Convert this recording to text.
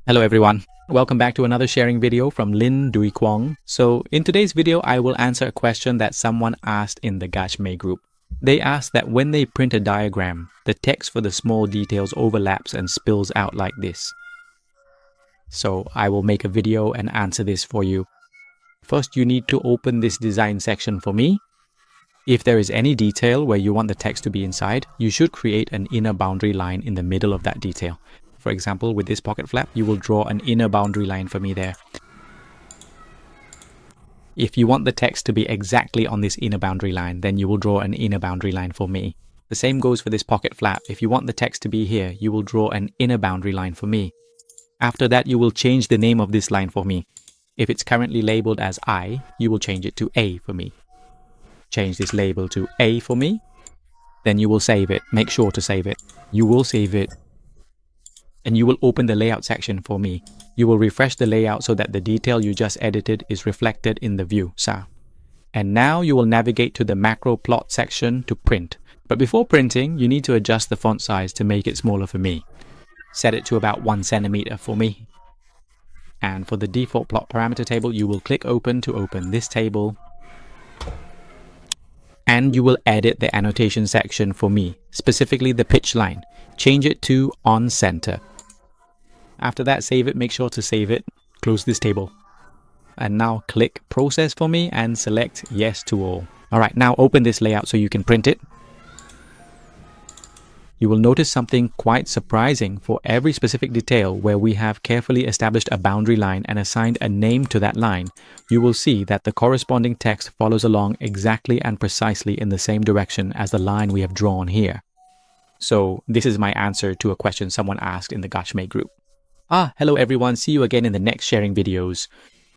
Hello everyone, welcome back to another sharing video from Dinh Duy Cuong. So in today's video, I will answer a question that someone asked in the AccuMark group. They asked that when they print a diagram, the text for the small details overlaps and spills out like this. So I will make a video and answer this for you. First, you need to open this design section for me. If there is any detail where you want the text to be inside, you should create an inner boundary line in the middle of that detail. For example, with this pocket flap, you will draw an inner boundary line for me there. If you want the text to be exactly on this inner boundary line, then you will draw an inner boundary line for me. The same goes for this pocket flap. If you want the text to be here, you will draw an inner boundary line for me. After that, you will change the name of this line for me. If it's currently labeled as I, you will change it to A for me. Change this label to A for me. Then you will save it. Make sure to save it. You will save it. And you will open the layout section for me. You will refresh the layout so that the detail you just edited is reflected in the view. And now you will navigate to the macro plot section to print. But before printing, you need to adjust the font size to make it smaller for me. Set it to about 1 centimeter for me. And for the default plot parameter table, you will click open to open this table. And you will edit the annotation section for me, specifically the pitch line. Change it to on center. After that, save it. Make sure to save it. Close this table. And now click process for me and select yes to all. Alright, now open this layout so you can print it. You will notice something quite surprising. For every specific detail where we have carefully established a boundary line and assigned a name to that line, you will see that the corresponding text follows along exactly and precisely in the same direction as the line we have drawn here. So this is my answer to a question someone asked in the AccuMark group. Hello everyone, see you again in the next sharing videos.